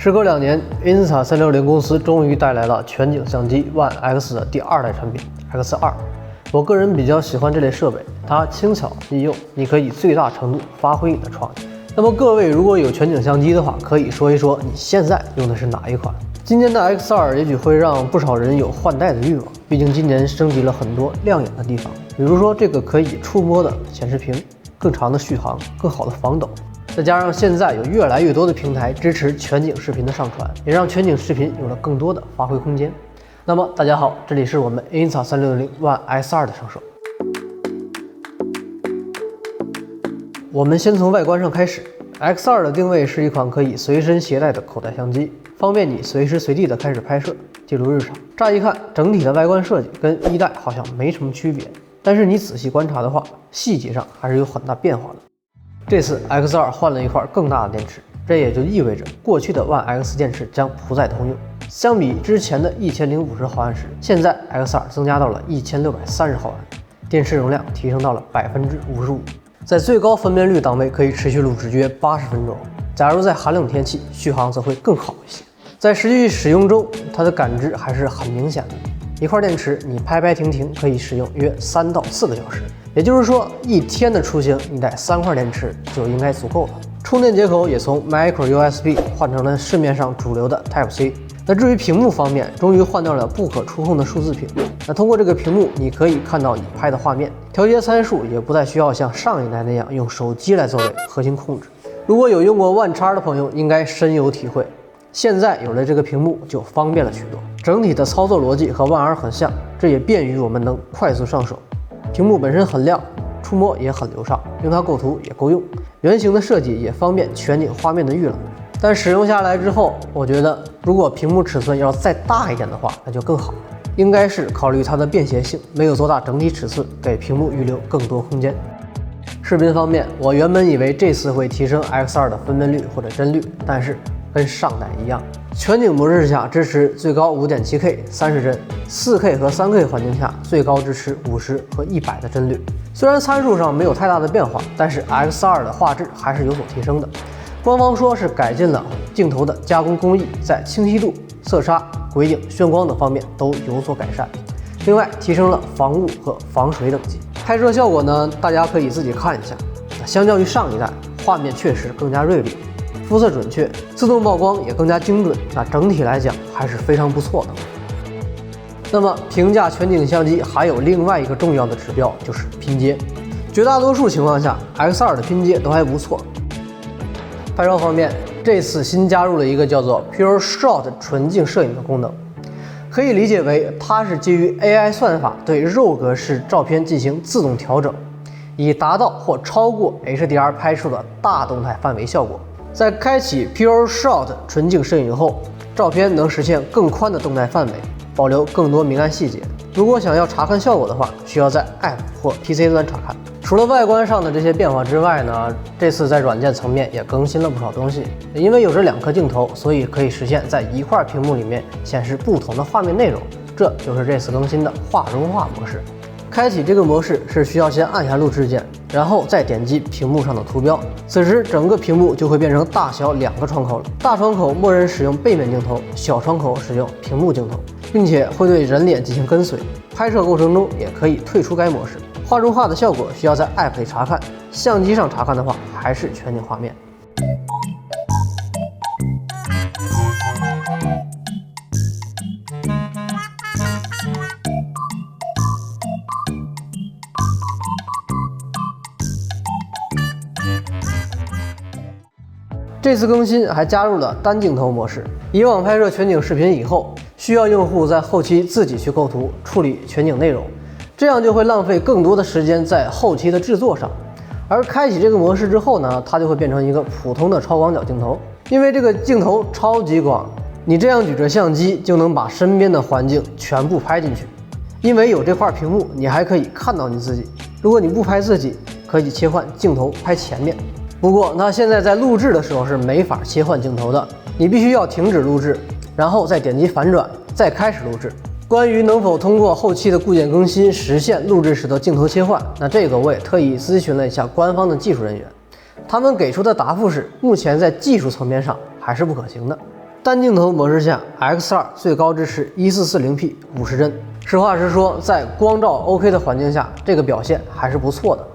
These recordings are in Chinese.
时隔2年 ，Insta360 公司终于带来了全景相机 One X 的第2代产品 X2。我个人比较喜欢这类设备，它轻巧易用，你可以最大程度发挥你的创意。那么各位如果有全景相机的话，可以说一说你现在用的是哪一款？今年的 X2 也许会让不少人有换代的欲望，毕竟今年升级了很多亮眼的地方，比如说这个可以触摸的显示屏、更长的续航、更好的防抖。再加上现在有越来越多的平台支持全景视频的上传，也让全景视频有了更多的发挥空间。那么大家好，这里是我们 Insta360 One X2 的上手。我们先从外观上开始。X2 的定位是一款可以随身携带的口袋相机，方便你随时随地的开始拍摄，记录日常。乍一看，整体的外观设计跟1代好像没什么区别，但是你仔细观察的话，细节上还是有很大变化的。这次 X2 换了一块更大的电池，这也就意味着过去的 One X 电池将不再通用。相比之前的1050毫安时，现在 X2 增加到了1630毫安，电池容量提升到了55%。在最高分辨率档位可以持续录制约80分钟，假如在寒冷天气，续航则会更好一些。在实际使用中，它的感知还是很明显的。一块电池你拍拍停停可以使用约3到4个小时，也就是说一天的出行你带3块电池就应该足够了。充电接口也从 Micro USB 换成了市面上主流的 Type C。那至于屏幕方面，终于换掉了不可触控的数字屏。那通过这个屏幕，你可以看到你拍的画面，调节参数也不再需要像上一代那样用手机来作为核心控制。如果有用过One X的朋友，应该深有体会。现在有了这个屏幕，就方便了许多。整体的操作逻辑和One R很像，这也便于我们能快速上手。屏幕本身很亮，触摸也很流畅，用它构图也够用。圆形的设计也方便全景画面的预览。但使用下来之后，我觉得如果屏幕尺寸要再大一点的话，那就更好了。应该是考虑它的便携性，没有做大整体尺寸，给屏幕预留更多空间。视频方面，我原本以为这次会提升 X2 的分辨率或者帧率，但是跟上代一样，全景模式下支持最高 5.7K 30帧，4K 和3K 环境下最高支持50和100的帧率。虽然参数上没有太大的变化，但是 X2 的画质还是有所提升的。官方说是改进了镜头的加工工艺，在清晰度、色差、鬼影、眩光等方面都有所改善。另外，提升了防雾和防水等级。拍摄效果呢，大家可以自己看一下。相较于上一代，画面确实更加锐利，肤色准确，自动曝光也更加精准。那整体来讲还是非常不错的。那么，评价全景相机还有另外一个重要的指标，就是拼接。绝大多数情况下 ，X2 的拼接都还不错。拍照方面，这次新加入了一个叫做 Pure Shot 纯净摄影的功能，可以理解为它是基于 AI 算法对RAW格式照片进行自动调整，以达到或超过 HDR 拍摄的大动态范围效果。在开启 Pure Shot 纯净摄影后，照片能实现更宽的动态范围，保留更多明暗细节。如果想要查看效果的话，需要在 App 或 PC 端查看。除了外观上的这些变化之外呢，这次在软件层面也更新了不少东西。因为有着2颗镜头，所以可以实现在一块屏幕里面显示不同的画面内容，这就是这次更新的画中画模式。开启这个模式是需要先按下录制键，然后再点击屏幕上的图标，此时整个屏幕就会变成大小2个窗口了。大窗口默认使用背面镜头，小窗口使用屏幕镜头，并且会对人脸进行跟随。拍摄过程中也可以退出该模式。画中画的效果需要在 App 里查看，相机上查看的话还是全景画面。这次更新还加入了单镜头模式。以往拍摄全景视频以后，需要用户在后期自己去构图、处理全景内容，这样就会浪费更多的时间在后期的制作上。而开启这个模式之后呢，它就会变成一个普通的超广角镜头。因为这个镜头超级广，你这样举着相机就能把身边的环境全部拍进去。因为有这块屏幕，你还可以看到你自己。如果你不拍自己，可以切换镜头拍前面。不过它现在在录制的时候是没法切换镜头的，你必须要停止录制，然后再点击反转，再开始录制。关于能否通过后期的固件更新实现录制时的镜头切换，那这个我也特意咨询了一下官方的技术人员，他们给出的答复是，目前在技术层面上还是不可行的。单镜头模式下 X2 最高支持 1440p 50帧。实话实说，在光照 OK 的环境下，这个表现还是不错的。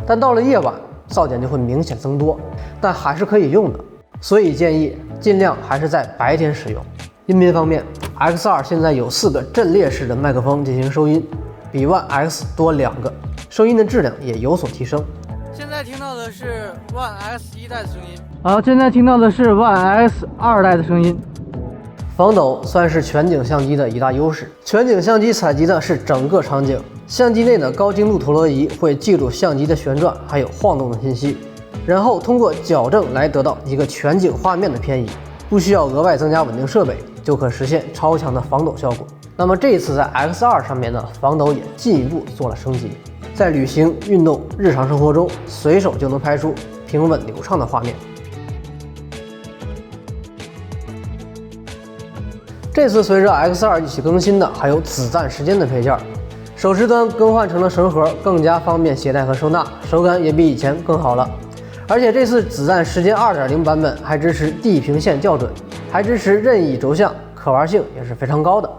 但到了夜晚，噪点就会明显增多，但还是可以用的。所以建议尽量还是在白天使用。音频方面 ，X2 现在有4个阵列式的麦克风进行收音，比 One X 多2个，声音的质量也有所提升。现在听到的是 One X 1代的声音。好，现在听到的是 One X 2代的声音。防抖算是全景相机的一大优势。全景相机采集的是整个场景，相机内的高精度陀螺仪会记录相机的旋转还有晃动的信息，然后通过矫正来得到一个全景画面的偏移，不需要额外增加稳定设备就可实现超强的防抖效果。那么这一次在 X2 上面呢，防抖也进一步做了升级，在旅行、运动、日常生活中随手就能拍出平稳流畅的画面。这次随着 X2 一起更新的还有子弹时间的配件，手持端更换成了绳盒，更加方便携带和收纳，手感也比以前更好了。而且这次子弹时间 2.0 版本还支持地平线校准，还支持任意轴向，可玩性也是非常高的。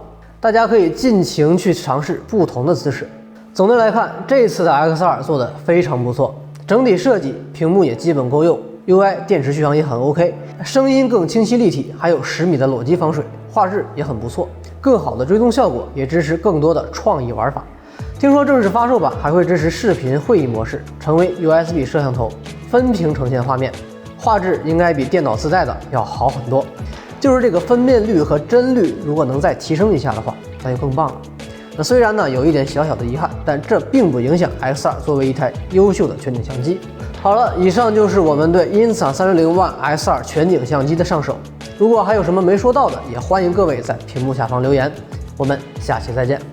大家可以尽情去尝试不同的姿势。总的来看，这次的 X2 做的非常不错，整体设计、屏幕也基本够用。UI 电池续航也很 OK， 声音更清晰立体，还有10米的裸机防水，画质也很不错。更好的追踪效果，也支持更多的创意玩法。听说正式发售吧还会支持视频会议模式，成为 USB 摄像头，分屏呈现画面，画质应该比电脑自带的要好很多。就是这个分辨率和帧率，如果能再提升一下的话，那就更棒了。那虽然呢有一点小小的遗憾，但这并不影响 X2 作为一台优秀的全景相机。好了，以上就是我们对 Insta360 One X2 全景相机的上手。如果还有什么没说到的，也欢迎各位在屏幕下方留言。我们下期再见。